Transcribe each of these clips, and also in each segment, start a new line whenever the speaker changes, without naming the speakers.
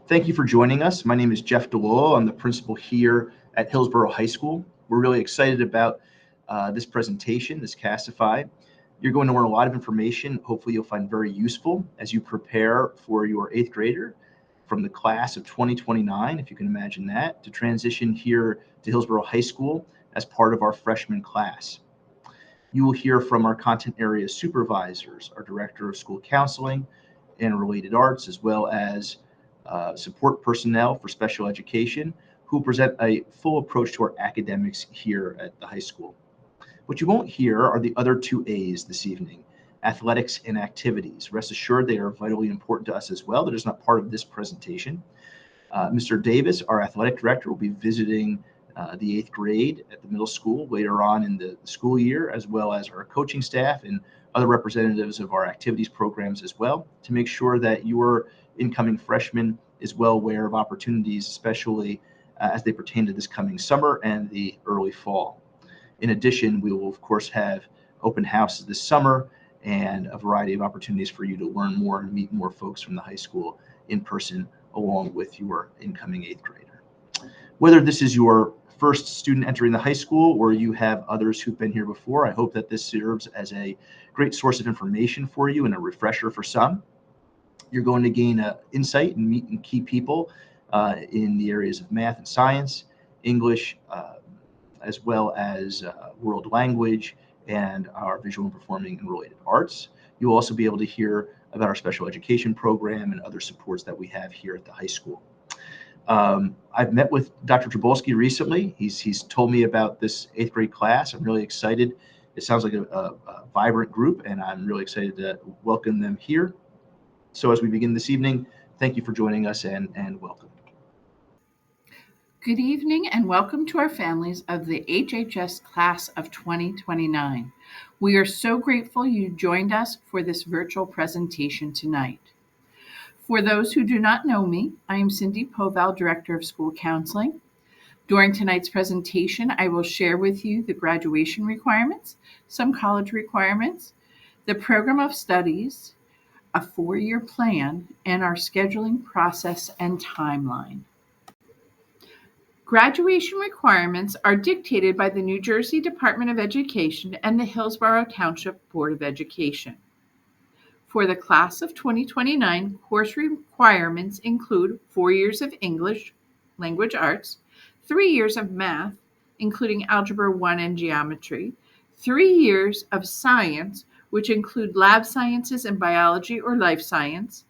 Thank you for joining us. My name is Jeff DeLoy. I'm the principal here at Hillsborough High School. We're really excited about this presentation, this Castify. You're going to learn a lot of information. Hopefully you'll find very useful as you prepare for your eighth grader from the class of 2029, if you can imagine that, to transition here to Hillsborough High School as part of our freshman class. You will hear from our content area supervisors, our director of school counseling and related arts, as well as support personnel for special education who present a full approach to our academics here at the high school. What you won't hear are the other two A's this evening, athletics and activities. Rest assured they are vitally important to us as well. They're just not part of this presentation. Mr. Davis, our athletic director, will be visiting the eighth grade at the middle school later on in the school year, as well as our coaching staff and other representatives of our activities programs as well, to make sure that your incoming freshman is well aware of opportunities, especially as they pertain to this coming summer and the early fall. In addition, we will, of course, have open houses this summer and a variety of opportunities for you to learn more and meet more folks from the high school in person, along with your incoming eighth grader. Whether this is your first student entering the high school or you have others who've been here before, I hope that this serves as a great source of information for you and a refresher for some. You're going to gain insight and meet key people in the areas of math and science, English, as well as world language and our visual and performing and related arts. You'll also be able to hear about our special education program and other supports that we have here at the high school. I've met with Dr. Trabolski recently. He's told me about this eighth grade class. I'm really excited. It sounds like a vibrant group, and I'm really excited to welcome them here. So as we begin this evening, thank you for joining us and welcome.
Good evening and welcome to our families of the HHS class of 2029. We are so grateful you joined us for this virtual presentation tonight. For those who do not know me, I am Cindy Poval, Director of School Counseling. During tonight's presentation, I will share with you the graduation requirements, some college requirements, the program of studies, a 4-year plan, and our scheduling process and timeline. Graduation requirements are dictated by the New Jersey Department of Education and the Hillsborough Township Board of Education. For the class of 2029, course requirements include 4 years of English, language arts, 3 years of math, including Algebra 1 and geometry, 3 years of science, which include lab sciences and biology or life science,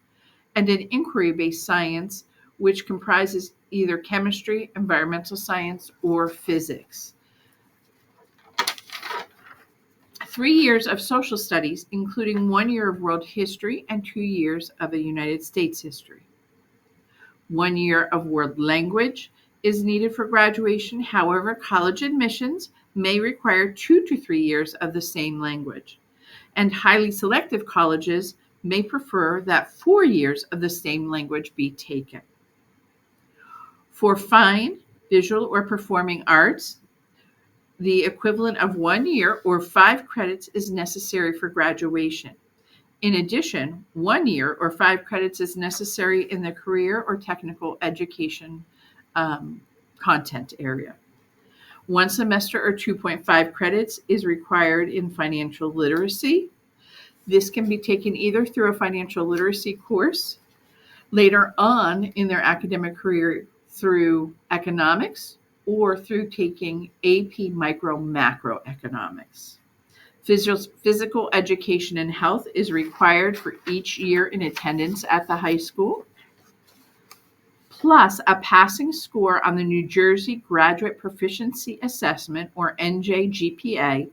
and an inquiry-based science, which comprises either chemistry, environmental science, or physics. 3 years of social studies, including 1 year of world history and 2 years of a United States history. 1 year of world language is needed for graduation. However, college admissions may require 2 to 3 years of the same language, and highly selective colleges may prefer that 4 years of the same language be taken. For fine, visual, or performing arts, the equivalent of 1 year or 5 credits is necessary for graduation. In addition, 1 year or 5 credits is necessary in the career or technical education content area. 1 semester or 2.5 credits is required in financial literacy. This can be taken either through a financial literacy course later on in their academic career through economics or through taking AP Micro Macroeconomics. Physical education and health is required for each year in attendance at the high school, plus a passing score on the New Jersey Graduate Proficiency Assessment, or NJGPA,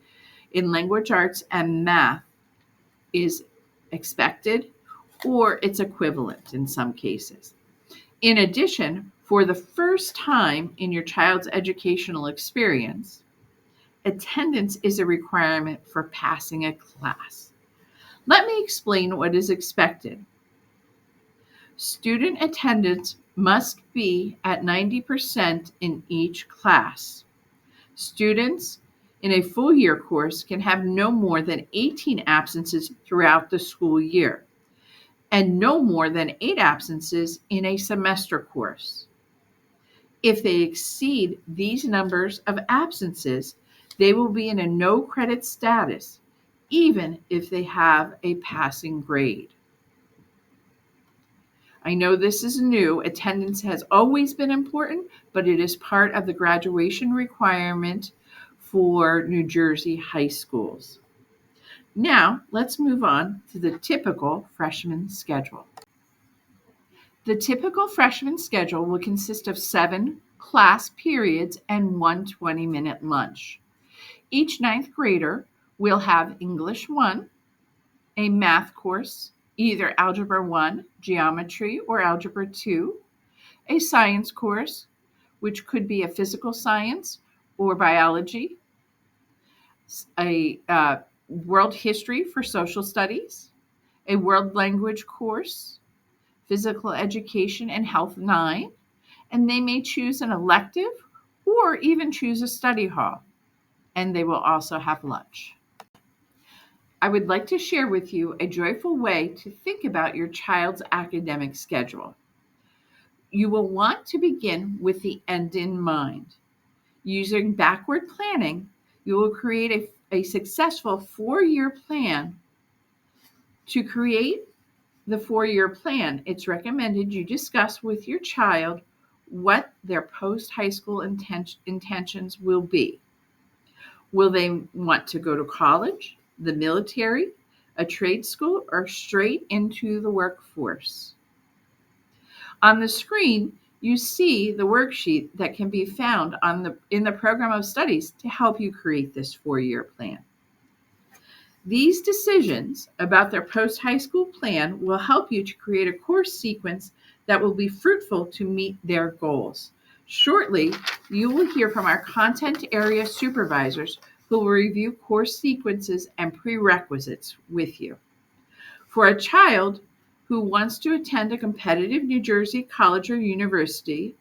in language arts and math is expected, or its equivalent in some cases. In addition, for the first time in your child's educational experience, attendance is a requirement for passing a class. Let me explain what is expected. Student attendance must be at 90% in each class. Students in a full year course can have no more than 18 absences throughout the school year. and no more than 8 absences in a semester course. If they exceed these numbers of absences, they will be in a no credit status, even if they have a passing grade. I know this is new. Attendance has always been important, but it is part of the graduation requirement for New Jersey high schools. Now, let's move on to the typical freshman schedule. The typical freshman schedule will consist of 7 class periods and one 20-minute lunch. Each ninth grader will have English 1, a math course, either Algebra 1, Geometry, or Algebra 2, a science course, which could be a physical science or biology, a world history for social studies, a world language course, physical education and health 9, and they may choose an elective or even choose a study hall, and they will also have lunch. I would like to share with you a joyful way to think about your child's academic schedule. You will want to begin with the end in mind. Using backward planning, you will create a successful 4-year plan. To create the 4-year plan, it's recommended you discuss with your child what their post-high school intentions will be. Will they want to go to college, the military, a trade school, or straight into the workforce? On the screen, you see the worksheet that can be found in the program of studies to help you create this 4-year plan. These decisions about their post-high school plan will help you to create a course sequence that will be fruitful to meet their goals. Shortly, you will hear from our content area supervisors who will review course sequences and prerequisites with you. For a child who wants to attend a competitive New Jersey college or university,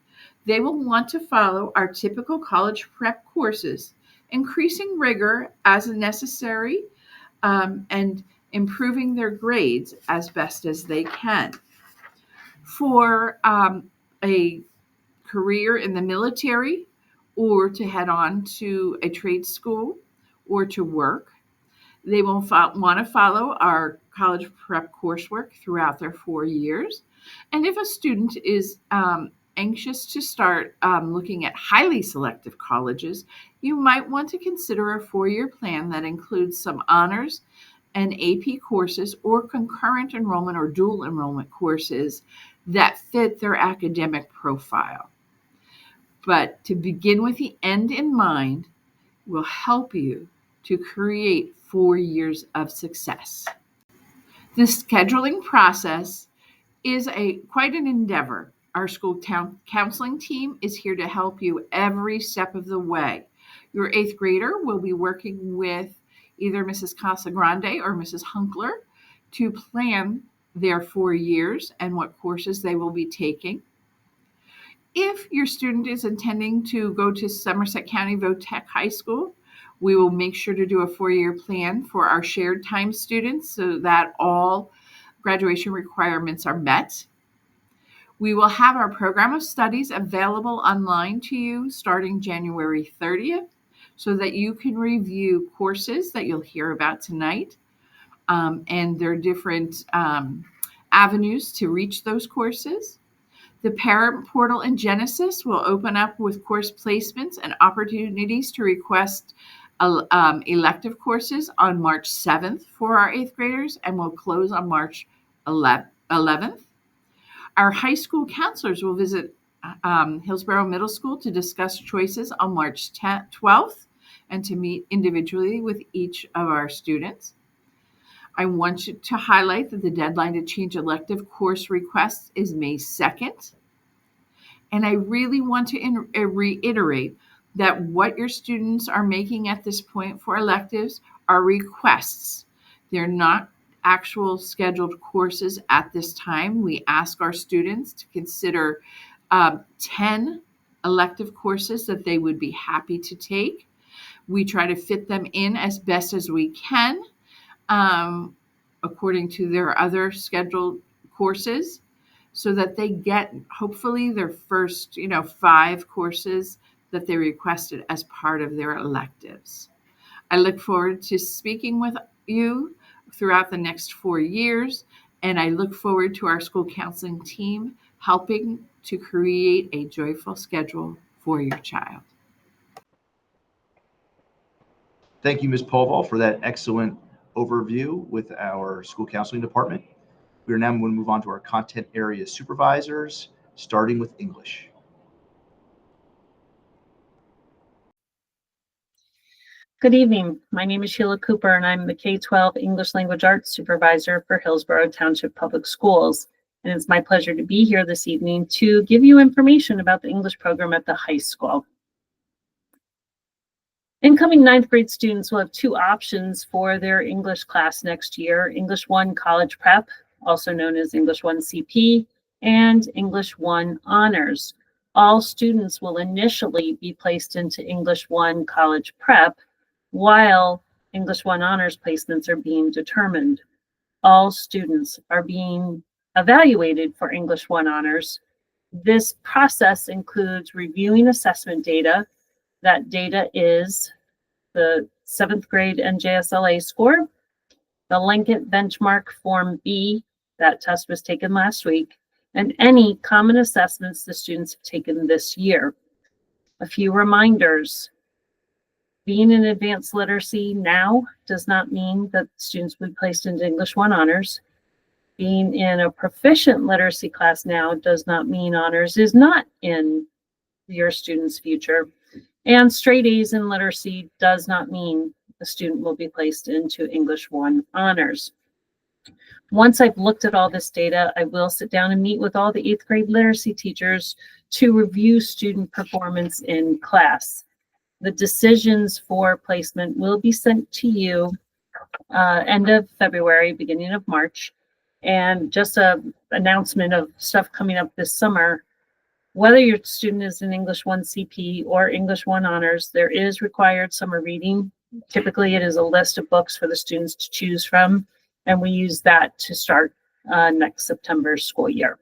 they will want to follow our typical college prep courses, increasing rigor as necessary and improving their grades as best as they can. For a career in the military, or to head on to a trade school or to work, they will want to follow our college prep coursework throughout their 4 years. And if a student is anxious to start looking at highly selective colleges, you might want to consider a 4-year plan that includes some honors and AP courses or concurrent enrollment or dual enrollment courses that fit their academic profile. But to begin with the end in mind will help you to create 4 years of success. The scheduling process is quite an endeavor. Our school counseling team is here to help you every step of the way. Your 8th grader will be working with either Mrs. Casagrande or Mrs. Hunkler to plan their 4 years and what courses they will be taking. If your student is intending to go to Somerset County Votech High School, we will make sure to do a 4-year plan for our shared time students so that all graduation requirements are met. We will have our program of studies available online to you starting January 30th so that you can review courses that you'll hear about tonight and their different avenues to reach those courses. The parent portal in Genesis will open up with course placements and opportunities to request elective courses on March 7th for our 8th graders and will close on March 11th. Our high school counselors will visit Hillsborough Middle School to discuss choices on March 12th and to meet individually with each of our students. I want to highlight that the deadline to change elective course requests is May 2nd. And I really want to reiterate that what your students are making at this point for electives are requests. They're not actual scheduled courses at this time. We ask our students to consider 10 elective courses that they would be happy to take. We try to fit them in as best as we can according to their other scheduled courses so that they get hopefully their first, 5 courses that they requested as part of their electives. I look forward to speaking with you throughout the next 4 years, and I look forward to our school counseling team helping to create a joyful schedule for your child.
Thank you, Ms. Povall, for that excellent overview with our school counseling department. We are now going to move on to our content area supervisors, starting with English.
Good evening. My name is Sheila Cooper, and I'm the K-12 English Language Arts Supervisor for Hillsborough Township Public Schools. And it's my pleasure to be here this evening to give you information about the English program at the high school. Incoming 9th grade students will have 2 options for their English class next year: English 1 College Prep, also known as English 1 CP, and English 1 Honors. All students will initially be placed into English 1 College Prep, while English 1 Honors placements are being determined. All students are being evaluated for English 1 Honors. This process includes reviewing assessment data. That data is the 7th grade NJSLA score, the Linkit Benchmark Form B, that test was taken last week, and any common assessments the students have taken this year. A few reminders. Being in advanced literacy now does not mean that students will be placed into English 1 Honors. Being in a proficient literacy class now does not mean honors is not in your student's future. And straight A's in literacy does not mean the student will be placed into English 1 Honors. Once I've looked at all this data, I will sit down and meet with all the 8th grade literacy teachers to review student performance in class. The decisions for placement will be sent to you end of February, beginning of March. And just an announcement of stuff coming up this summer. Whether your student is in English 1 CP or English 1 Honors, there is required summer reading. Typically, it is a list of books for the students to choose from, and we use that to start next September's school year.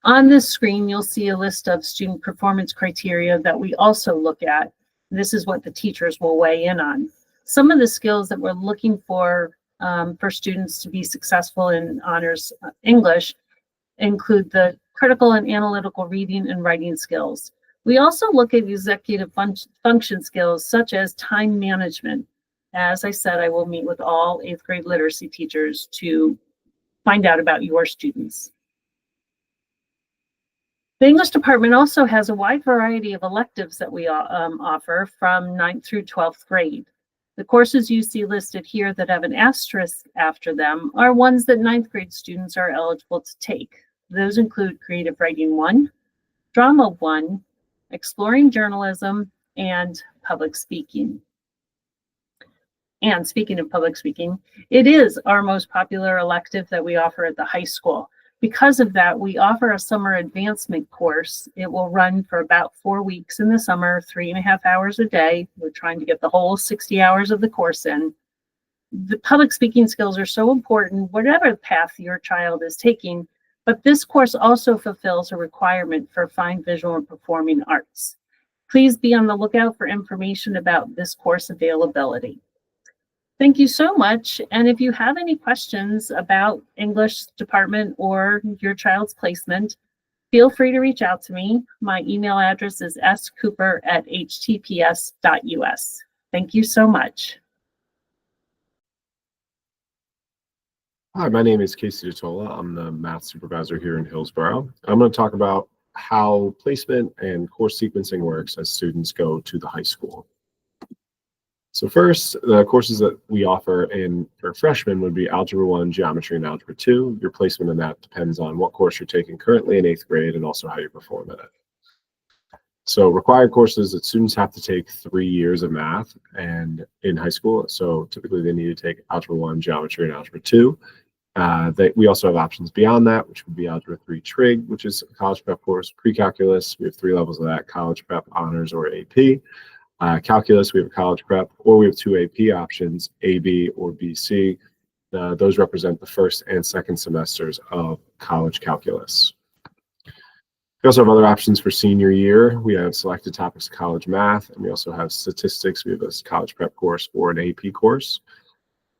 On this screen, you'll see a list of student performance criteria that we also look at. This is what the teachers will weigh in on. Some of the skills that we're looking for students to be successful in honors English include the critical and analytical reading and writing skills. We also look at executive function skills such as time management. As I said, I will meet with all 8th grade literacy teachers to find out about your students. The English department also has a wide variety of electives that we offer from 9th through 12th grade. The courses you see listed here that have an asterisk after them are ones that 9th grade students are eligible to take. Those include Creative Writing 1, Drama 1, Exploring Journalism, and Public Speaking. And speaking of public speaking, it is our most popular elective that we offer at the high school. Because of that, we offer a summer advancement course. It will run for about 4 weeks in the summer, 3.5 hours a day. We're trying to get the whole 60 hours of the course in. The public speaking skills are so important, whatever path your child is taking, but this course also fulfills a requirement for fine visual and performing arts. Please be on the lookout for information about this course availability. Thank you so much. And if you have any questions about English department or your child's placement, feel free to reach out to me. My email address is scooper@htps.us. Thank you so much.
Hi, my name is Casey Detola. I'm the math supervisor here in Hillsborough. I'm going to talk about how placement and course sequencing works as students go to the high school. So first, the courses that we offer for freshmen would be Algebra 1, Geometry, and Algebra 2. Your placement in that depends on what course you're taking currently in 8th grade and also how you perform in it. So required courses that students have to take 3 years of math and in high school. So typically they need to take Algebra 1, Geometry, and Algebra 2. We also have options beyond that, which would be Algebra 3 Trig, which is a college prep course, pre-calculus. We have 3 levels of that: college prep, honors, or AP. Calculus, we have a college prep, or we have 2 AP options, AB or BC. those represent the first and second semesters of college calculus. We also have other options for senior year. We have selected topics of college math, and we also have statistics. We have a college prep course or an AP course.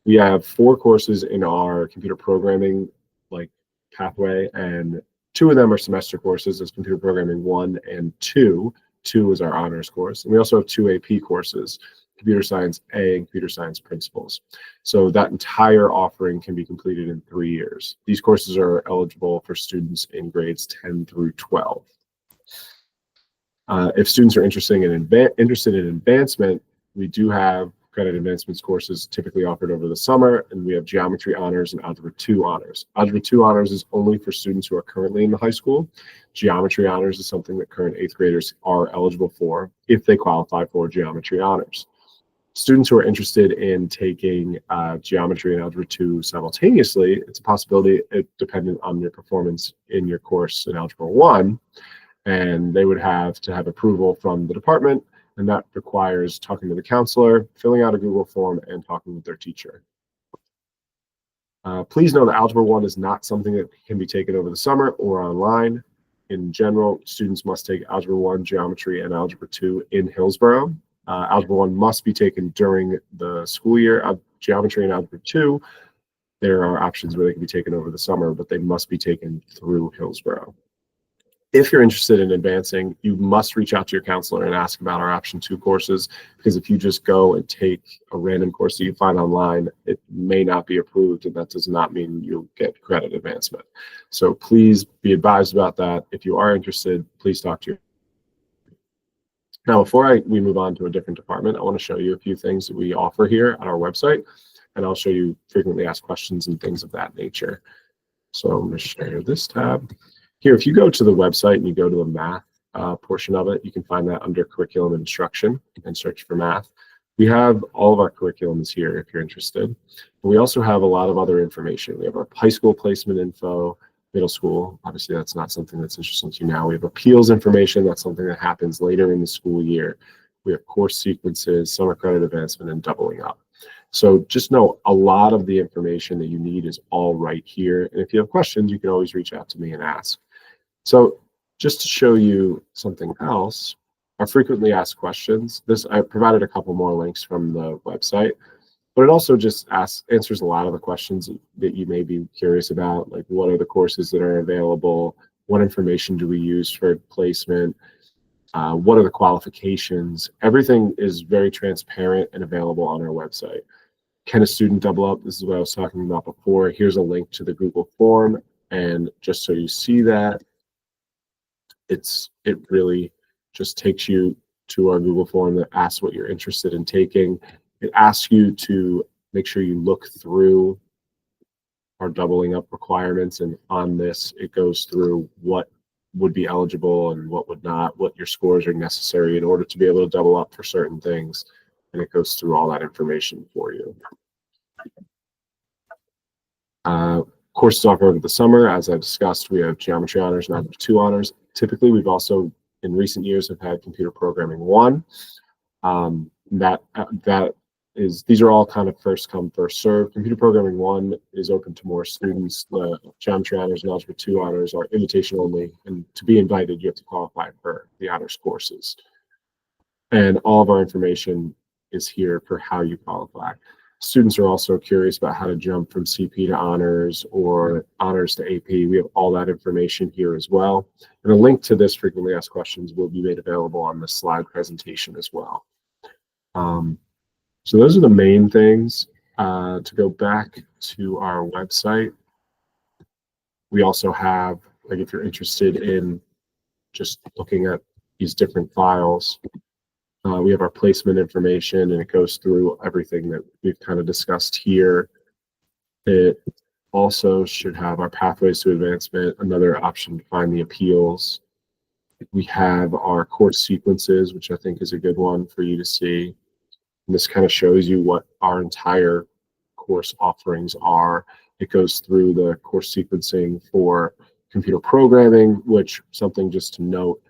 We have 4 courses in our computer programming pathway, and 2 of them are semester courses. There's computer programming 1 and 2. 2 is our honors course. And we also have 2 AP courses, computer science A and computer science principles. So that entire offering can be completed in 3 years. These courses are eligible for students in grades 10 through 12. If students are interested in advancement, we do have credit advancements courses typically offered over the summer, and we have geometry honors and algebra 2 honors. Algebra 2 honors is only for students who are currently in the high school. Geometry honors is something that current 8th graders are eligible for if they qualify for geometry honors. Students who are interested in taking geometry and algebra 2 simultaneously, it's a possibility dependent on your performance in your course in algebra 1, and they would have to have approval from the department, and that requires talking to the counselor, filling out a Google form, and talking with their teacher. Please know that Algebra 1 is not something that can be taken over the summer or online. In general, students must take Algebra 1, Geometry, and Algebra 2 in Hillsborough. Algebra 1 must be taken during the school year. Geometry and Algebra 2, there are options where they can be taken over the summer, but they must be taken through Hillsborough. If you're interested in advancing, you must reach out to your counselor and ask about our Option 2 courses, because if you just go and take a random course that you find online, it may not be approved, and that does not mean you'll get credit advancement. So please be advised about that. If you are interested, please talk to your. Now, before we move on to a different department, I want to show you a few things that we offer here at our website, and I'll show you frequently asked questions and things of that nature. So I'm going to share this tab. Here, if you go to the website and you go to the math portion of it, you can find that under curriculum and instruction and search for math. We have all of our curriculums here if you're interested. But we also have a lot of other information. We have our high school placement info, middle school. Obviously, that's not something that's interesting to you now. We have appeals information. That's something that happens later in the school year. We have course sequences, summer credit advancement, and doubling up. So just know a lot of the information that you need is all right here. And if you have questions, you can always reach out to me and ask. So just to show you something else, our frequently asked questions. I provided a couple more links from the website, but it also just answers a lot of the questions that you may be curious about, like what are the courses that are available, what information do we use for placement, what are the qualifications. Everything is very transparent and available on our website. Can a student double up? This is what I was talking about before. Here's a link to the Google form, and just so you see that, it really just takes you to our Google form that asks what you're interested in taking. It asks you to make sure you look through our doubling up requirements, and on this it goes through what would be eligible and what would not, what your scores are necessary in order to be able to double up for certain things, and it goes through all that information for you. Courses offered over the summer, as I discussed, we have geometry honors and algebra 2 honors. Typically, we've also, in recent years, have had computer programming 1. These are all kind of first come, first serve. Computer programming 1 is open to more students. The geometry honors and algebra 2 honors are invitation only, and to be invited, you have to qualify for the honors courses. And all of our information is here for how you qualify. Students are also curious about how to jump from CP to honors or honors to AP. We have all that information here as well. And a link to this frequently asked questions will be made available on the slide presentation as well. So those are the main things. To go back to our website, we also have, like if you're interested in just looking at these different files, we have our placement information, and it goes through everything that we've kind of discussed here. It also should have our pathways to advancement, another option to find the appeals. We have our course sequences, which I think is a good one for you to see. And this kind of shows you what our entire course offerings are. It goes through the course sequencing for computer programming, which something just to note,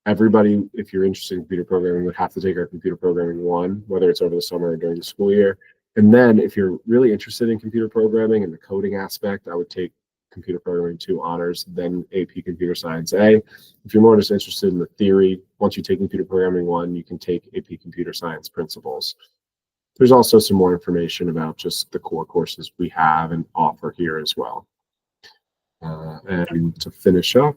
everybody, if you're interested in computer programming, would have to take our computer programming 1, whether it's over the summer or during the school year. And then if you're really interested in computer programming and the coding aspect, I would take Computer Programming 2 honors, then AP Computer Science A. If you're more just interested in the theory, once you take Computer Programming 1, you can take AP Computer Science Principles. There's also some more information about just the core courses we have and offer here as well. And to finish up,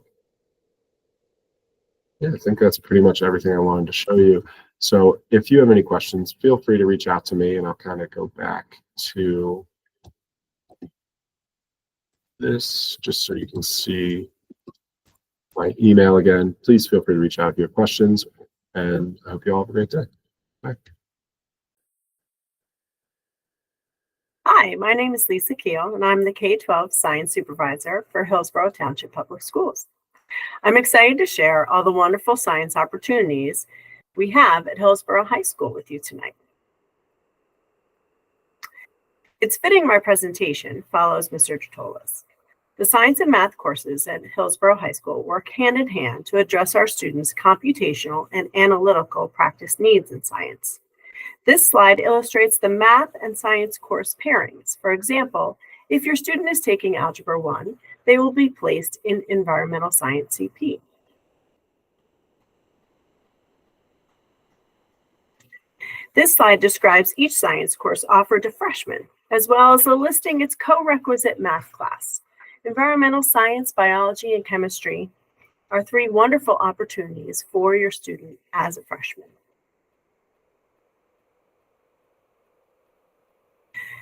yeah, I think that's pretty much everything I wanted to show you. So if you have any questions, feel free to reach out to me, and I'll kind of go back to this just so you can see my email again. Please feel free to reach out if you have questions, and I hope you all have a great day. Bye.
Hi, my name is Lisa Keel, and I'm the K-12 Science Supervisor for Hillsborough Township Public Schools. I'm excited to share all the wonderful science opportunities we have at Hillsborough High School with you tonight. It's fitting my presentation follows Mr. Totola's. The science and math courses at Hillsborough High School work hand in hand to address our students' computational and analytical practice needs in science. This slide illustrates the math and science course pairings. For example, if your student is taking Algebra 1, they will be placed in Environmental Science CP. This slide describes each science course offered to freshmen, as well as listing its co-requisite math class. Environmental science, biology, and chemistry are 3 wonderful opportunities for your student as a freshman.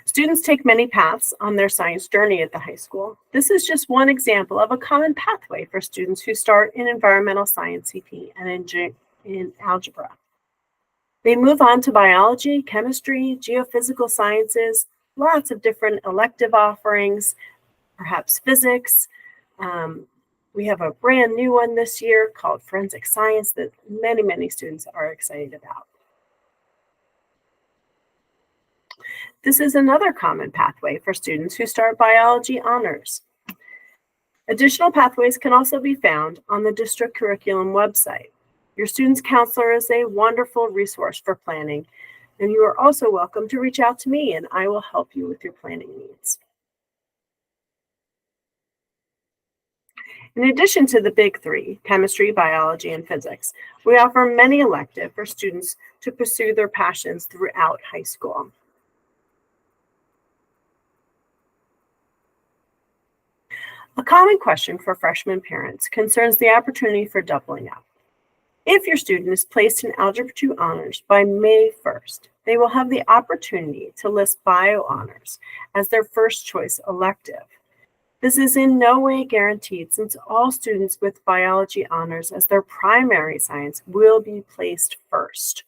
Students take many paths on their science journey at the high school. This is just one example of a common pathway for students who start in Environmental Science CP and in algebra. They move on to biology, chemistry, geophysical sciences, lots of different elective offerings, perhaps physics. We have a brand new one this year called Forensic Science that many students are excited about. This is another common pathway for students who start biology honors. Additional pathways can also be found on the district curriculum website. Your student's counselor is a wonderful resource for planning, and you are also welcome to reach out to me and I will help you with your planning needs. In addition to the big 3, chemistry, biology, and physics, we offer many electives for students to pursue their passions throughout high school. A common question for freshman parents concerns the opportunity for doubling up. If your student is placed in Algebra 2 honors by May 1st, they will have the opportunity to list bio honors as their first choice elective. This is in no way guaranteed since all students with biology honors as their primary science will be placed first.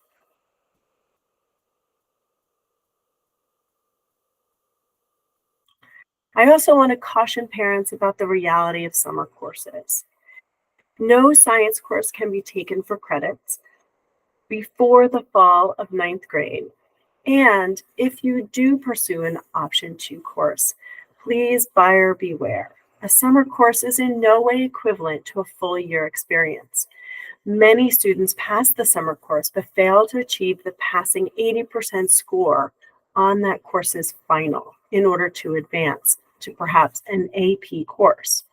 I also want to caution parents about the reality of summer courses. No science course can be taken for credits before the fall of 9th grade. And if you do pursue an option 2 course, please buyer beware. A summer course is in no way equivalent to a full year experience. Many students pass the summer course but fail to achieve the passing 80% score on that course's final in order to advance to perhaps an AP course.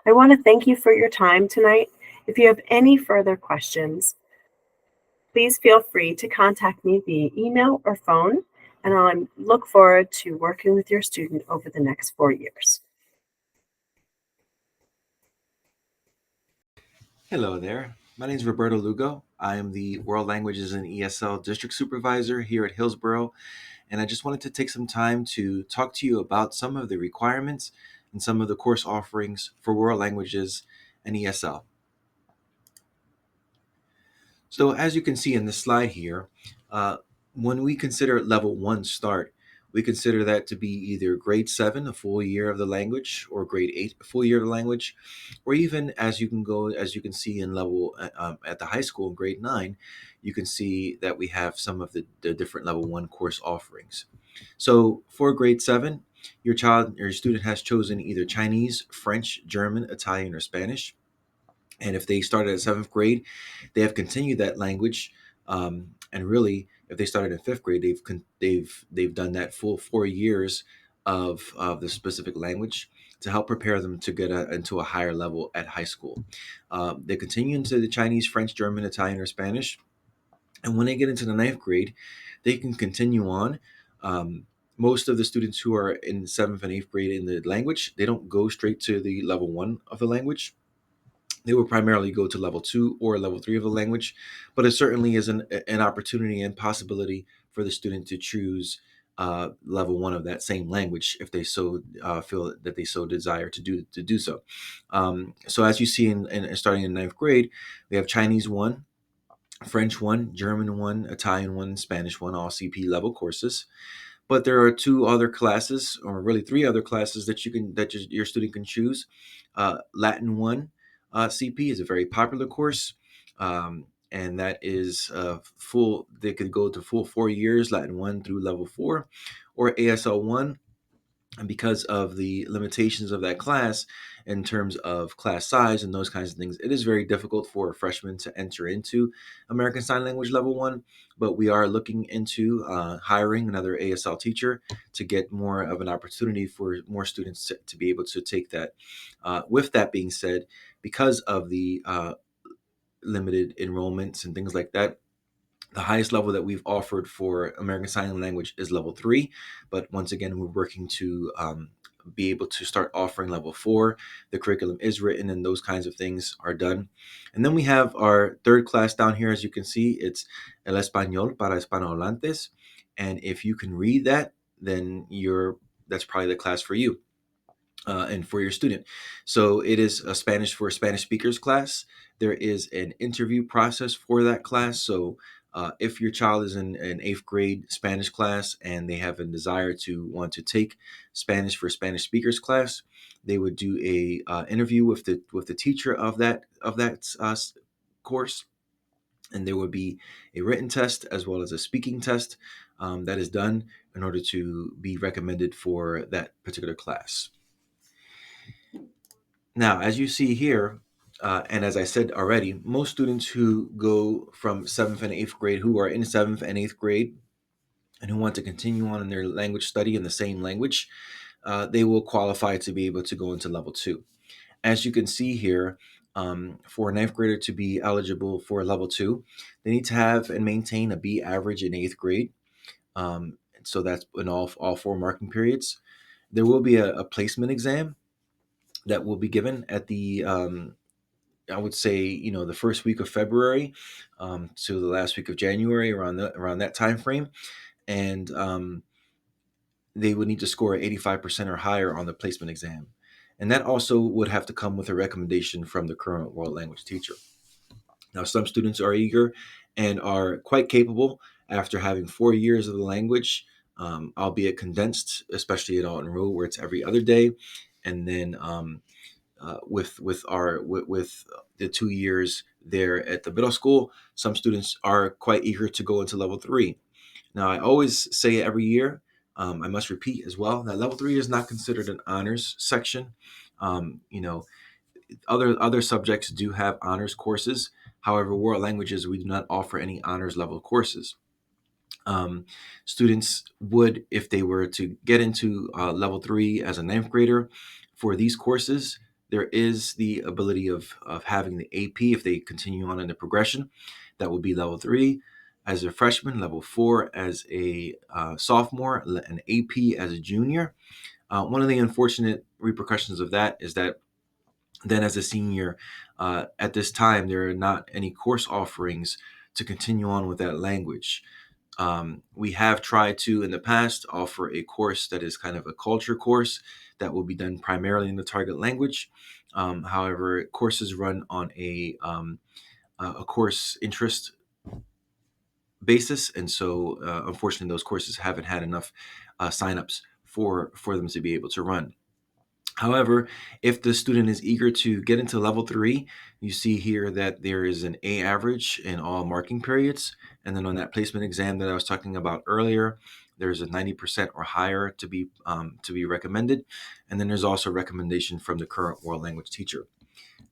I want to thank you for your time tonight. If you have any further questions, please feel free to contact me via email or phone, and I look forward to working with your student over the next 4 years.
Hello there. My name is Roberto Lugo. I am the World Languages and ESL District Supervisor here at Hillsborough, and I just wanted to take some time to talk to you about some of the requirements and some of the course offerings for World Languages and ESL. So as you can see in this slide here, when we consider level 1 start, we consider that to be either grade 7, a full year of the language, or grade 8, a full year of the language, or even as you can see in level at the high school in grade 9, you can see that we have some of the different level 1 course offerings. So for grade 7, your student has chosen either Chinese, French, German, Italian, or Spanish. And if they started at 7th grade, they have continued that language And really, if they started in fifth grade, they've done that full 4 years of the specific language to help prepare them to get into a higher level at high school. They continue into the Chinese, French, German, Italian, or Spanish. And when they get into the ninth grade, they can continue on. Most of the students who are in seventh and eighth grade in the language, they don't go straight to the level one of the language. They will primarily go to level two or level three of the language, but it certainly is an opportunity and possibility for the student to choose level one of that same language if they so feel that they so desire to do so. So as you see in starting in ninth grade, we have Chinese 1, French 1, German 1, Italian 1, Spanish 1, all CP level courses. But there are two other classes, or really three other classes that your student can choose. Latin 1 CP is a very popular course, and that is full. They could go to full 4 years, Latin 1 through level 4, or ASL 1. And because of the limitations of that class in terms of class size and those kinds of things, it is very difficult for a freshman to enter into American Sign Language Level 1. But we are looking into hiring another ASL teacher to get more of an opportunity for more students to be able to take that. With that being said, because of the limited enrollments and things like that, the highest level that we've offered for American Sign Language is level 3, but once again, we're working to be able to start offering level 4. The curriculum is written and those kinds of things are done. And then we have our third class down here. As you can see, it's El Español para Hispanohablantes. And if you can read that, then that's probably the class for you. And for your student. So it is a Spanish for Spanish speakers class. There is an interview process for that class. So if your child is in an eighth grade Spanish class and they have a desire to want to take Spanish for Spanish speakers class, they would do a interview with the teacher of that course, and there would be a written test as well as a speaking test that is done in order to be recommended for that particular class. Now, as you see here, and as I said already, most students who go from 7th and 8th grade, who are in 7th and 8th grade, and who want to continue on in their language study in the same language, they will qualify to be able to go into level 2. As you can see here, for a 9th grader to be eligible for level 2, they need to have and maintain a B average in 8th grade. So that's in all 4 marking periods. There will be a placement exam that will be given at the I would say the first week of February to the last week of January, around that time frame, and they would need to score 85% or higher on the placement exam, and that also would have to come with a recommendation from the current world language teacher. Now, some students are eager and are quite capable after having 4 years of the language, albeit condensed, especially at Alton Road where it's every other day, and then with the 2 years there at the middle school, some students are quite eager to go into level 3. Now, I always say every year, I must repeat as well, that level 3 is not considered an honors section. Other subjects do have honors courses. However, world languages, we do not offer any honors level courses. Students would, if they were to get into level 3 as a 9th grader, for these courses, there is the ability of having the AP if they continue on in the progression. That will be level 3 as a freshman, level 4 as a sophomore, an AP as a junior. One of the unfortunate repercussions of that is that then as a senior, at this time, there are not any course offerings to continue on with that language. We have tried to, in the past, offer a course that is kind of a culture course that will be done primarily in the target language. However, courses run on a course interest basis, and so unfortunately, those courses haven't had enough signups for them to be able to run. However, if the student is eager to get into level 3, you see here that there is an A average in all marking periods. And then on that placement exam that I was talking about earlier, there's a 90% or higher to be recommended. And then there's also a recommendation from the current world language teacher.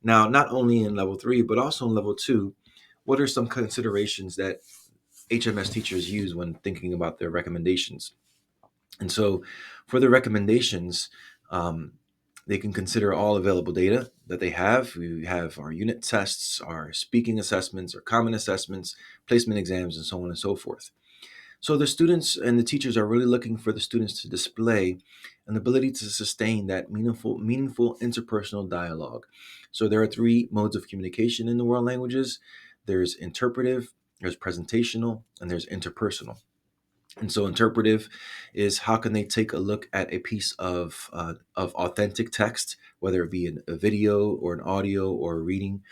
Now, not only in level 3, but also in level 2, what are some considerations that HMS teachers use when thinking about their recommendations. And so for the recommendations, they can consider all available data that they have. We have our unit tests, our speaking assessments, our common assessments, placement exams, and so on and so forth. So the students and the teachers are really looking for the students to display an ability to sustain that meaningful interpersonal dialogue. So there are three modes of communication in the world languages. There's interpretive, there's presentational, and there's interpersonal. And so interpretive is how can they take a look at a piece of authentic text, whether it be a video or an audio or a reading,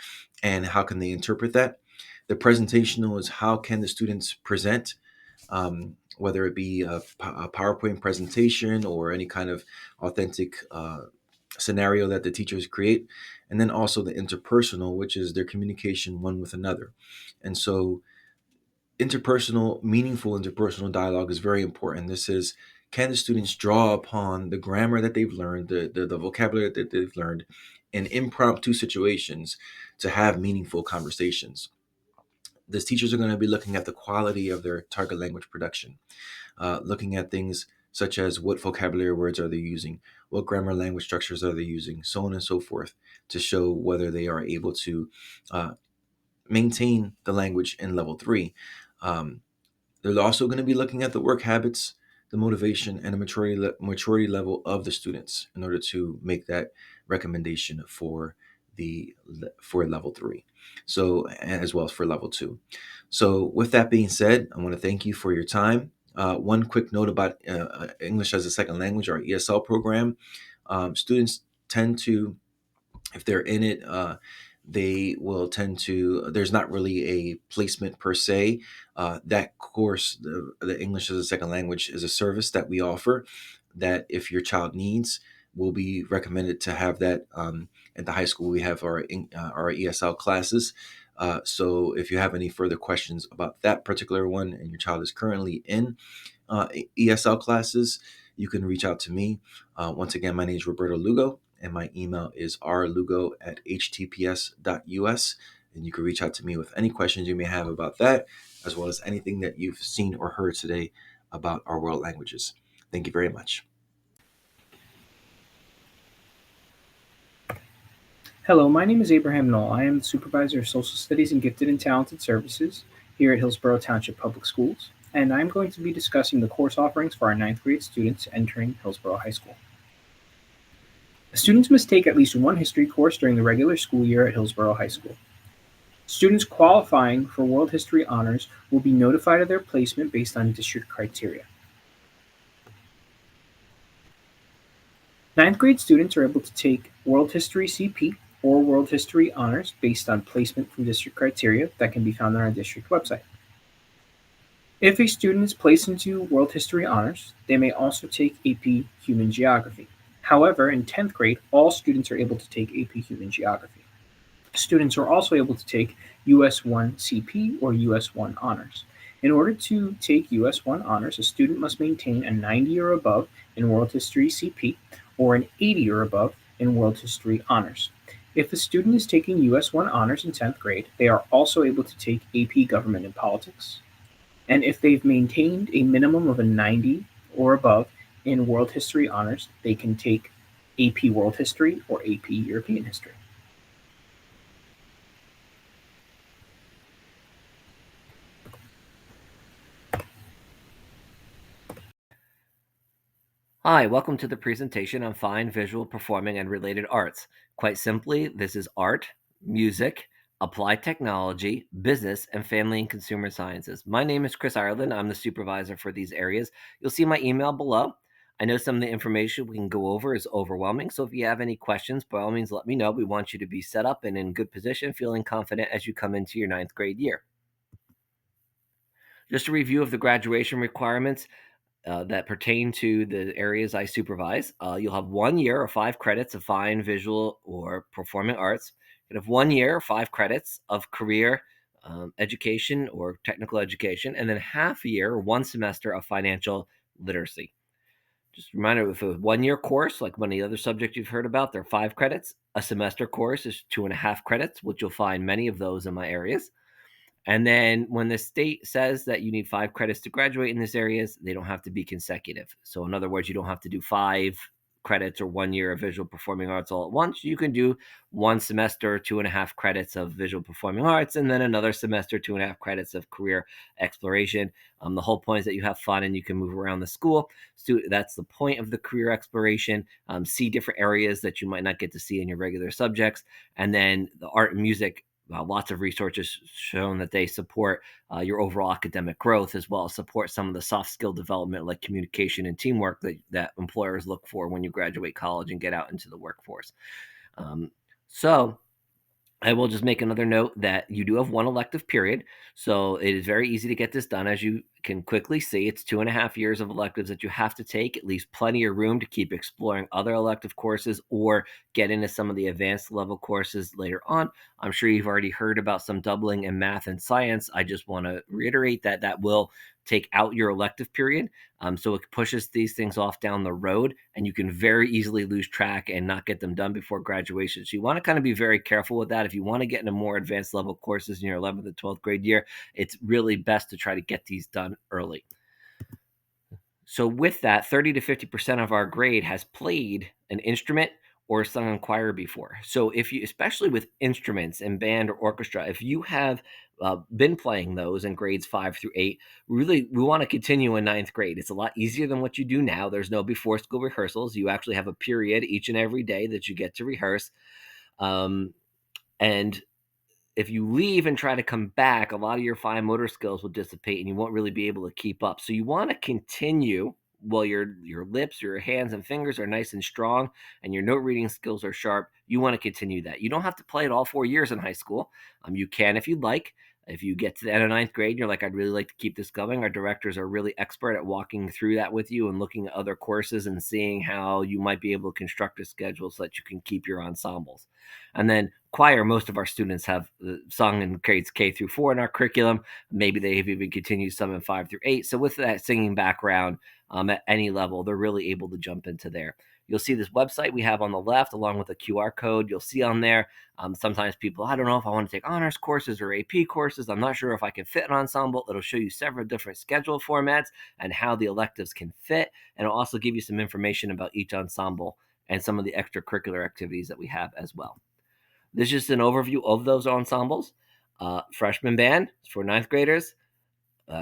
and how can they interpret that? The presentational is how can the students present, whether it be a PowerPoint presentation or any kind of authentic scenario that the teachers create. And then also the interpersonal, which is their communication one with another. And so meaningful interpersonal dialogue is very important. This is, can the students draw upon the grammar that they've learned, the vocabulary that they've learned in impromptu situations to have meaningful conversations? The teachers are going to be looking at the quality of their target language production, looking at things such as what vocabulary words are they using, what grammar language structures are they using, so on and so forth, to show whether they are able to maintain the language in level 3. They're also going to be looking at the work habits, the motivation, and the maturity level of the students in order to make that recommendation for level 3. So, as well as for level 2. So with that being said, I want to thank you for your time. One quick note about English as a Second Language, our ESL program. Students tend to, if they're in it, they will tend to, there's not really a placement per se. That course, the English as a Second Language, is a service that we offer that if your child needs, will be recommended to have that. At the high school, we have our ESL classes. So if you have any further questions about that particular one and your child is currently in ESL classes, you can reach out to me. Once again, my name is Roberto Lugo, and my email is rlugo@htps.us. And you can reach out to me with any questions you may have about that, as well as anything that you've seen or heard today about our world languages. Thank you very much.
Hello, my name is Abraham Knoll. I am the Supervisor of Social Studies and Gifted and Talented Services here at Hillsborough Township Public Schools, and I'm going to be discussing the course offerings for our 9th grade students entering Hillsborough High School. Students must take at least one history course during the regular school year at Hillsborough High School. Students qualifying for World History Honors will be notified of their placement based on district criteria. 9th grade students are able to take World History CP or World History Honors based on placement from district criteria that can be found on our district website. If a student is placed into World History Honors, they may also take AP Human Geography. However, in 10th grade, all students are able to take AP Human Geography. Students are also able to take US 1 CP or US 1 Honors. In order to take US 1 Honors, a student must maintain a 90 or above in World History CP or an 80 or above in World History Honors. If a student is taking US 1 Honors in 10th grade, they are also able to take AP Government and Politics. And if they've maintained a minimum of a 90 or above in World History Honors, they can take AP World History or AP European History.
Hi, welcome to the presentation on fine visual performing and related arts. Quite simply, this is art, music, applied technology, business, and family and consumer sciences. My name is Chris Ireland. I'm the supervisor for these areas. You'll see my email below. I know some of the information we can go over is overwhelming, so if you have any questions, by all means, let me know. We want you to be set up and in good position, feeling confident as you come into your 9th grade year. Just a review of the graduation requirements that pertain to the areas I supervise. You'll have 1 year or 5 credits of fine, visual, or performing arts. You have 1 year or 5 credits of career education or technical education, and then half a year or 1 semester of financial literacy. Just a reminder, if a 1 year course, like one of the other subjects you've heard about, they're 5 credits. A semester course is 2.5 credits, which you'll find many of those in my areas. And then when the state says that you need 5 credits to graduate in these areas, they don't have to be consecutive. So in other words, you don't have to do 5 credits or 1 year of visual performing arts all at once. You can do 1 semester, 2.5 credits of visual performing arts, and then another semester, 2.5 credits of career exploration. The whole point is that you have fun and you can move around the school. So that's the point of the career exploration. See different areas that you might not get to see in your regular subjects. And then the art and music, lots of research has shown that they support your overall academic growth, as well as support some of the soft skill development like communication and teamwork that employers look for when you graduate college and get out into the workforce. So I will just make another note that you do have 1 elective period. So it is very easy to get this done. As you can quickly see, it's 2.5 years of electives that you have to take. It leaves plenty of room to keep exploring other elective courses or get into some of the advanced level courses later on. I'm sure you've already heard about some doubling in math and science. I just want to reiterate that that will take out your elective period. So it pushes these things off down the road, and you can very easily lose track and not get them done before graduation. So you want to kind of be very careful with that. If you want to get into more advanced level courses in your 11th and 12th grade year, it's really best to try to get these done early. So with that, 30 to 50% of our grade has played an instrument or sung in choir before. So if you, especially with instruments and band or orchestra, if you have been playing those in grades 5 through 8, we want to continue in 9th grade. It's a lot easier than what you do now. There's no before school rehearsals. You actually have a period each and every day that you get to rehearse. And if you leave and try to come back, a lot of your fine motor skills will dissipate and you won't really be able to keep up. So you want to continue while your lips, your hands and fingers are nice and strong and your note reading skills are sharp. You want to continue that. You don't have to play it all 4 years in high school. You can if you'd like. If you get to the end of 9th grade and you're like, I'd really like to keep this going, our directors are really expert at walking through that with you and looking at other courses and seeing how you might be able to construct a schedule so that you can keep your ensembles. And then choir, most of our students have sung in grades K through 4 in our curriculum. Maybe they've even continued some in 5 through 8. So with that singing background at any level, they're really able to jump into there. You'll see this website we have on the left along with a QR code. You'll see on there, sometimes people, I don't know if I want to take honors courses or AP courses. I'm not sure if I can fit an ensemble. It'll show you several different schedule formats and how the electives can fit. And it'll also give you some information about each ensemble and some of the extracurricular activities that we have as well. This is just an overview of those ensembles. Freshman band for 9th graders.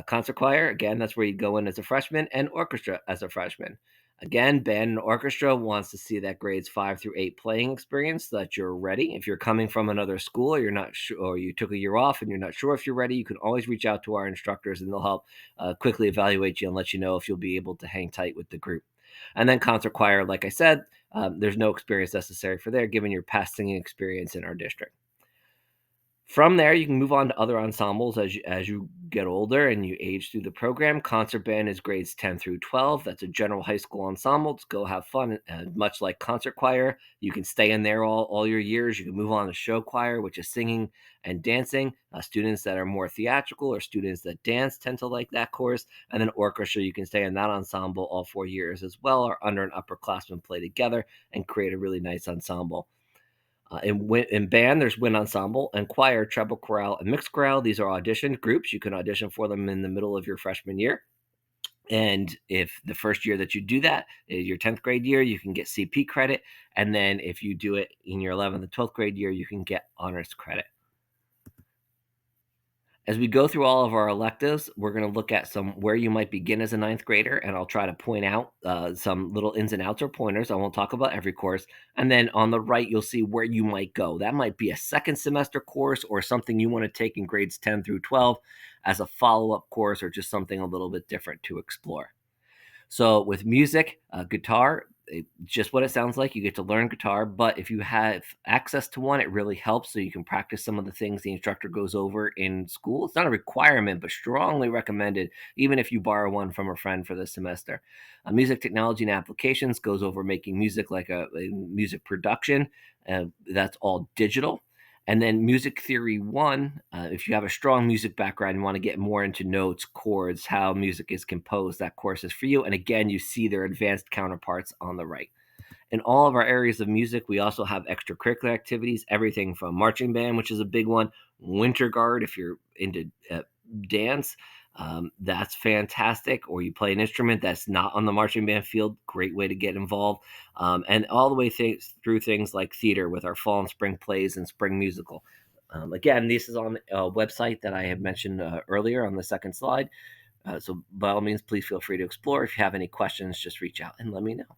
Concert choir, again, that's where you go in as a freshman, and orchestra as a freshman. Again, band and orchestra wants to see that grades 5 through 8 playing experience so that you're ready. If you're coming from another school or you're not sure, or you took a year off and you're not sure if you're ready, you can always reach out to our instructors and they'll help quickly evaluate you and let you know if you'll be able to hang tight with the group. And then concert choir, like I said, there's no experience necessary for there, given your past singing experience in our district. From there, you can move on to other ensembles as you get older and you age through the program. Concert band is grades 10 through 12. That's a general high school ensemble. Let's go have fun. Much like concert choir, you can stay in there all your years. You can move on to show choir, which is singing and dancing. Students that are more theatrical or students that dance tend to like that course. And then orchestra, you can stay in that ensemble all 4 years as well, or under an upperclassman play together and create a really nice ensemble. In band, there's wind ensemble, and choir, treble chorale, and mixed chorale. These are auditioned groups. You can audition for them in the middle of your freshman year. And if the first year that you do that is your 10th grade year, you can get CP credit. And then if you do it in your 11th and 12th grade year, you can get honors credit. As we go through all of our electives, we're going to look at where you might begin as a 9th grader, and I'll try to point out some little ins and outs or pointers. I won't talk about every course. And then on the right, you'll see where you might go. That might be a second semester course or something you want to take in grades 10 through 12 as a follow-up course, or just something a little bit different to explore. So with music, guitar, just what it sounds like. You get to learn guitar, but if you have access to one, it really helps so you can practice some of the things the instructor goes over in school. It's not a requirement, but strongly recommended, even if you borrow one from a friend for the semester. Music technology and applications goes over making music like a music production. That's all digital. And then Music Theory 1, if you have a strong music background and want to get more into notes, chords, how music is composed, that course is for you. And again, you see their advanced counterparts on the right. In all of our areas of music, we also have extracurricular activities, everything from marching band, which is a big one, winter guard if you're into dance. That's fantastic. Or you play an instrument that's not on the marching band field, great way to get involved. And all the way through things like theater with our fall and spring plays and spring musical. Again, this is on a website that I had mentioned earlier on the second slide. So by all means, please feel free to explore. If you have any questions, just reach out and let me know.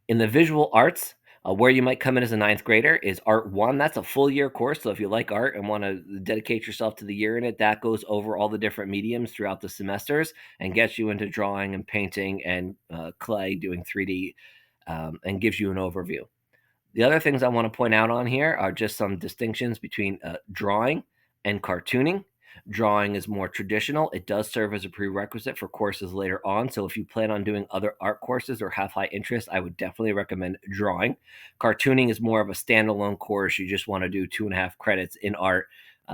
In the visual arts, where you might come in as a ninth grader is Art 1. That's a full year course. So if you like art and want to dedicate yourself to the year in it, that goes over all the different mediums throughout the semesters and gets you into drawing and painting and clay, doing 3D, and gives you an overview. The other things I want to point out on here are just some distinctions between drawing and cartooning. Drawing is more traditional. It does serve as a prerequisite for courses later on. So if you plan on doing other art courses or have high interest, I would definitely recommend drawing. Cartooning is more of a standalone course. You just want to do 2.5 credits in art.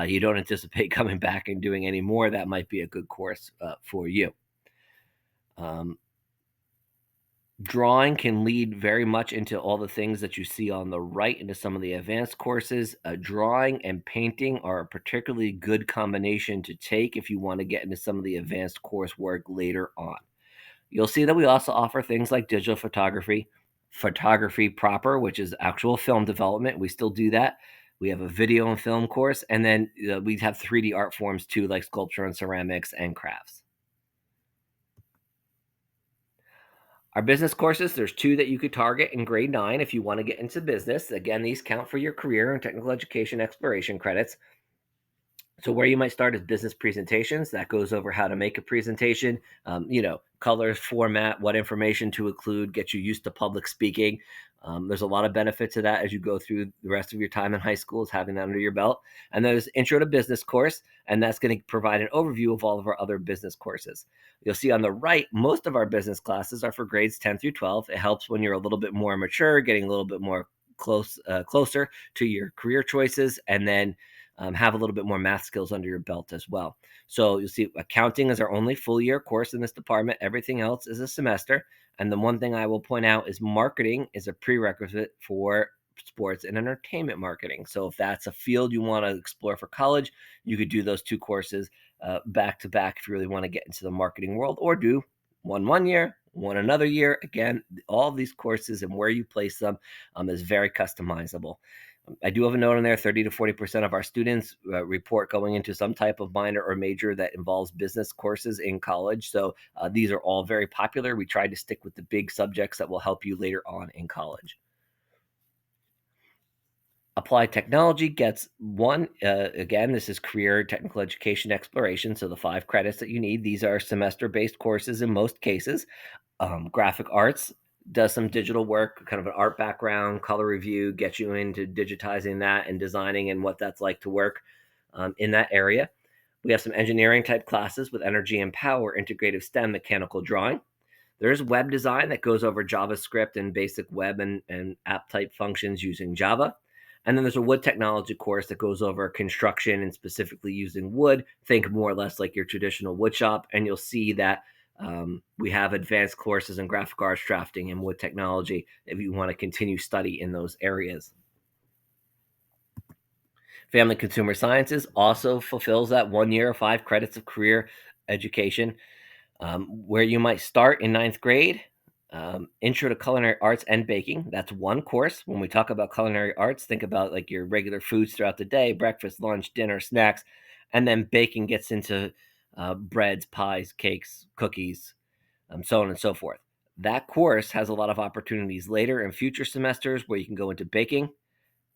You don't anticipate coming back and doing any more. That might be a good course for you. Drawing can lead very much into all the things that you see on the right, into some of the advanced courses. Drawing and painting are a particularly good combination to take if you want to get into some of the advanced coursework later on. You'll see that we also offer things like digital photography, photography proper, which is actual film development. We still do that. We have a video and film course, and then we have 3D art forms too, like sculpture and ceramics and crafts. Our business courses, there's 2 that you could target in grade 9 if you want to get into business. Again, these count for your career and technical education exploration credits. So where you might start is business presentations. That goes over how to make a presentation, colors, format, what information to include, get you used to public speaking. There's a lot of benefit to that as you go through the rest of your time in high school, is having that under your belt. And there's Intro to Business course, and that's going to provide an overview of all of our other business courses. You'll see on the right, most of our business classes are for grades 10 through 12. It helps when you're a little bit more mature, getting a little bit more closer to your career choices, and then have a little bit more math skills under your belt as well. So you'll see accounting is our only full year course in this department. Everything else is a semester. And the one thing I will point out is marketing is a prerequisite for sports and entertainment marketing. So if that's a field you want to explore for college, you could do those 2 courses back to back if you really want to get into the marketing world, or do one year, one another year. Again, all of these courses and where you place them is very customizable. I do have a note on there, 30 to 40% of our students report going into some type of minor or major that involves business courses in college. So these are all very popular. We try to stick with the big subjects that will help you later on in college. Applied technology gets 1. Again, this is career technical education exploration. So the 5 credits that you need, these are semester-based courses in most cases. Graphic arts does some digital work, kind of an art background, color review, get you into digitizing that and designing and what that's like to work in that area. We have some engineering type classes with energy and power, integrative STEM, mechanical drawing. There's web design that goes over JavaScript and basic web and app type functions using Java. And then there's a wood technology course that goes over construction and specifically using wood. Think more or less like your traditional wood shop. And you'll see that we have advanced courses in graphic arts, drafting, and wood technology if you want to continue study in those areas. Family Consumer Sciences also fulfills that 1 year, 5 credits of career education, where you might start in 9th grade. Intro to Culinary Arts and Baking. That's 1 course. When we talk about culinary arts, think about like your regular foods throughout the day, breakfast, lunch, dinner, snacks, and then baking gets into breads, pies, cakes, cookies, so on and so forth. That course has a lot of opportunities later in future semesters where you can go into baking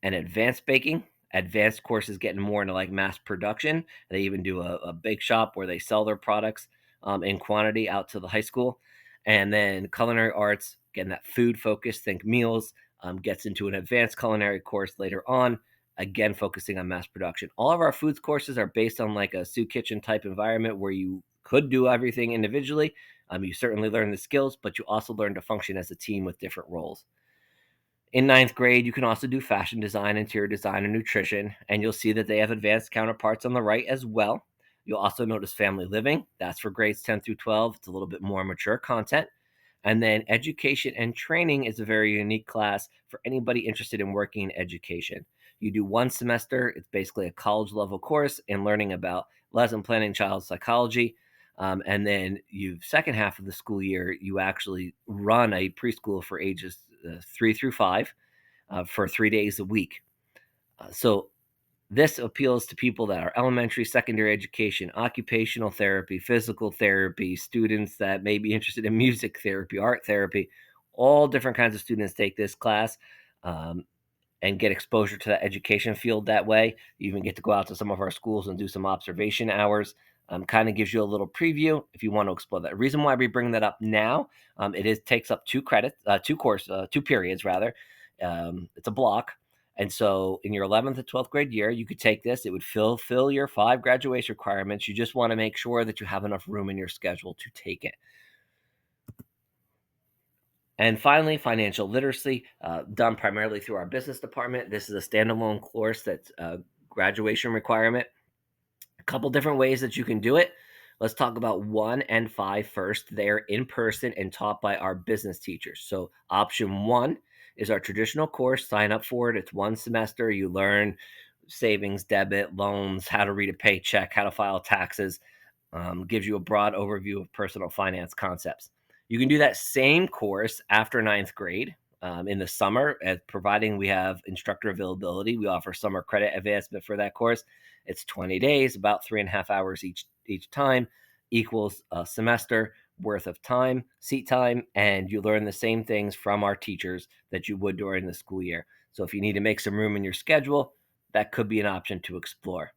and advanced baking. Advanced courses getting more into like mass production. They even do a bake shop where they sell their products in quantity out to the high school. And then culinary arts, getting that food focus, think meals, gets into an advanced culinary course later on, again, focusing on mass production. All of our foods courses are based on like a soup kitchen type environment where you could do everything individually. You certainly learn the skills, but you also learn to function as a team with different roles. In 9th grade, you can also do fashion design, interior design, and nutrition, and you'll see that they have advanced counterparts on the right as well. You'll also notice family living. That's for grades 10 through 12. It's a little bit more mature content. And then education and training is a very unique class for anybody interested in working in education. You do one semester. It's basically a college level course in learning about lesson planning, child psychology. And then second half of the school year, you actually run a preschool for ages 3 through 5 for 3 days a week. So this appeals to people that are elementary, secondary education, occupational therapy, physical therapy, students that may be interested in music therapy, art therapy. All different kinds of students take this class and get exposure to that education field that way. You even get to go out to some of our schools and do some observation hours. Kind of gives you a little preview if you want to explore that. The reason why we bring that up now, takes up 2 periods rather. It's a block. And so in your 11th and 12th grade year, you could take this. It would fill your 5 graduation requirements. You just want to make sure that you have enough room in your schedule to take it. And finally, financial literacy, done primarily through our business department. This is a standalone course that's a graduation requirement. A couple different ways that you can do it. Let's talk about 1 and 5 first. They're in person and taught by our business teachers. So option 1 is our traditional course. Sign up for it. It's 1 semester. You learn savings, debit, loans, how to read a paycheck, how to file taxes. Gives you a broad overview of personal finance concepts. You can do that same course after 9th grade in the summer, providing we have instructor availability. We offer summer credit advancement for that course. It's 20 days, about 3.5 hours each time, equals a semester worth of time, seat time, and you learn the same things from our teachers that you would during the school year. So if you need to make some room in your schedule, that could be an option to explore.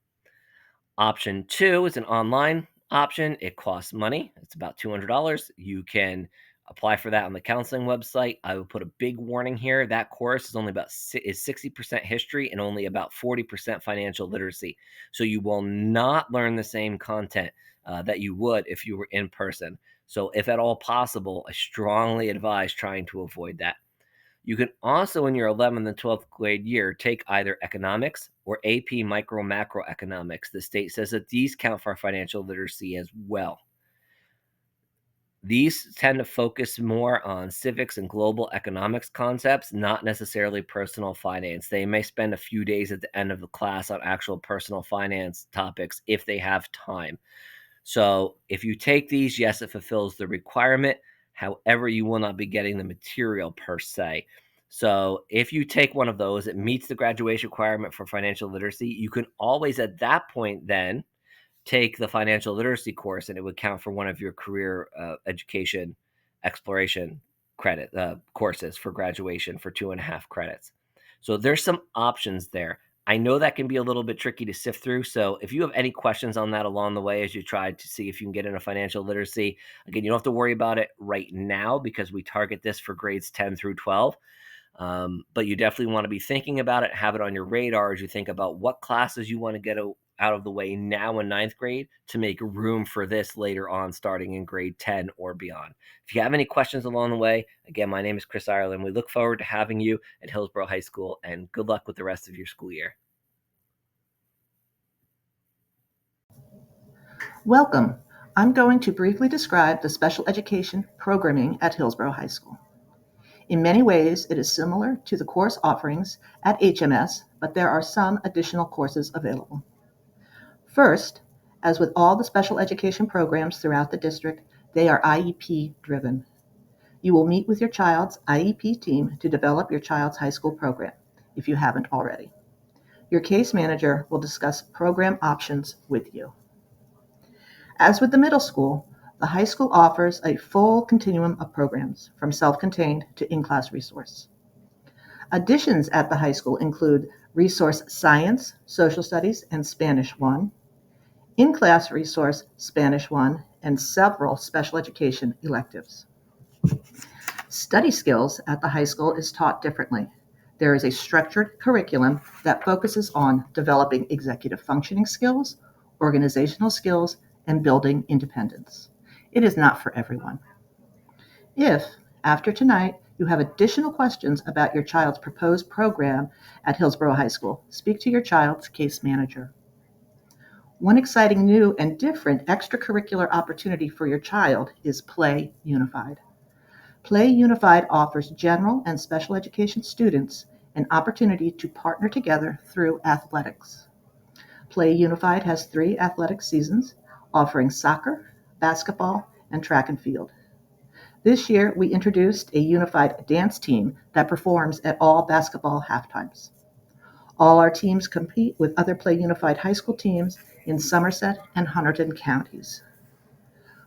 Option 2 is an online option. It costs money. It's about $200. You can apply for that on the counseling website. I will put a big warning here. That course is only is 60% history and only about 40% financial literacy. So you will not learn the same content that you would if you were in person. So if at all possible, I strongly advise trying to avoid that. You can also, in your 11th and 12th grade year, take either economics or AP micro macroeconomics. The state says that these count for financial literacy as well. These tend to focus more on civics and global economics concepts, not necessarily personal finance. They may spend a few days at the end of the class on actual personal finance topics if they have time. So if you take these, yes, it fulfills the requirement. However, you will not be getting the material per se. So if you take one of those, it meets the graduation requirement for financial literacy. You can always at that point then take the financial literacy course and it would count for one of your career education exploration credit courses for graduation for 2.5 credits. So there's some options there. I know that can be a little bit tricky to sift through. So if you have any questions on that along the way as you try to see if you can get into financial literacy, again, you don't have to worry about it right now because we target this for grades 10 through 12. But you definitely want to be thinking about it, have it on your radar as you think about what classes you want to get out of the way now in 9th grade to make room for this later on starting in grade 10 or beyond. If you have any questions along the way, again, my name is Chris Ireland. We look forward to having you at Hillsborough High School and good luck with the rest of your school year.
Welcome. I'm going to briefly describe the special education programming at Hillsborough High School. In many ways, it is similar to the course offerings at HMS, but there are some additional courses available. First, as with all the special education programs throughout the district, they are IEP driven. You will meet with your child's IEP team to develop your child's high school program, if you haven't already. Your case manager will discuss program options with you. As with the middle school, the high school offers a full continuum of programs, from self-contained to in-class resource. Additions at the high school include resource science, social studies, and Spanish 1, in-class resource Spanish 1, and several special education electives. Study skills at the high school is taught differently. There is a structured curriculum that focuses on developing executive functioning skills, organizational skills, and building independence. It is not for everyone. If, after tonight, you have additional questions about your child's proposed program at Hillsborough High School, speak to your child's case manager. One exciting new and different extracurricular opportunity for your child is Play Unified. Play Unified offers general and special education students an opportunity to partner together through athletics. Play Unified has 3 athletic seasons, offering soccer, basketball, and track and field. This year, we introduced a unified dance team that performs at all basketball halftimes. All our teams compete with other Play Unified high school teams in Somerset and Hunterdon counties.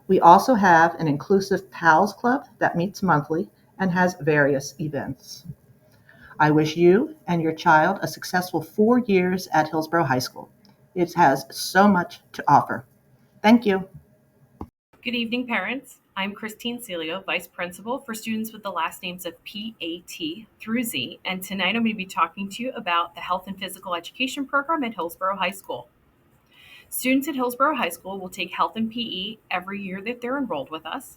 We also have an inclusive PALS club that meets monthly and has various events. I wish you and your child a successful 4 years at Hillsborough High School. It has so much to offer. Thank you.
Good evening, parents. I'm Christine Celio, Vice Principal for students with the last names of P-A-T through Z, and tonight I'm going to be talking to you about the Health and Physical Education program at Hillsborough High School. Students at Hillsborough High School will take health and PE every year that they're enrolled with us.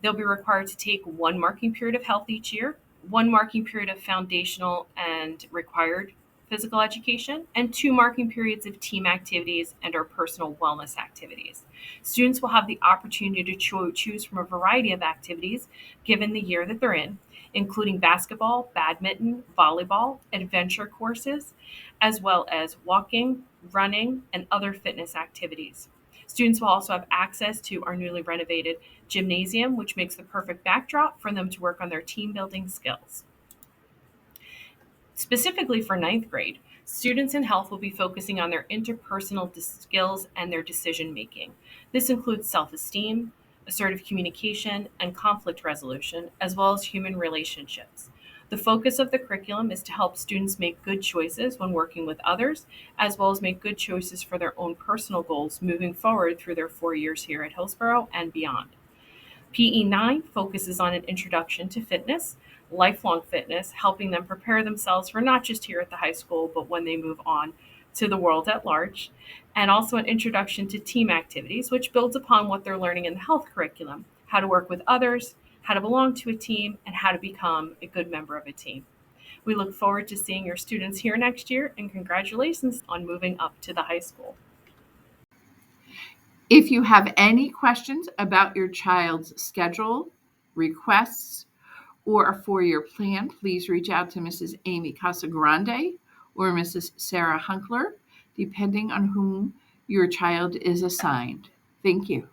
They'll be required to take 1 marking period of health each year, 1 marking period of foundational and required physical education, and 2 marking periods of team activities and or personal wellness activities. Students will have the opportunity to choose from a variety of activities given the year that they're in, including basketball, badminton, volleyball, adventure courses, as well as walking, running, and other fitness activities. Students will also have access to our newly renovated gymnasium, which makes the perfect backdrop for them to work on their team building skills. Specifically for 9th grade, students in health will be focusing on their interpersonal skills and their decision making. This includes self-esteem, assertive communication, and conflict resolution, as well as human relationships. The focus of the curriculum is to help students make good choices when working with others, as well as make good choices for their own personal goals moving forward through their 4 years here at Hillsborough and beyond. PE9 focuses on an introduction to fitness, lifelong fitness, helping them prepare themselves for not just here at the high school, but when they move on to the world at large, and also an introduction to team activities, which builds upon what they're learning in the health curriculum, how to work with others, how to belong to a team, and how to become a good member of a team. We look forward to seeing your students here next year, and congratulations on moving up to the high school.
If you have any questions about your child's schedule, requests, or a 4-year plan, please reach out to Mrs. Amy Casagrande or Mrs. Sarah Hunkler, depending on whom your child is assigned. Thank you.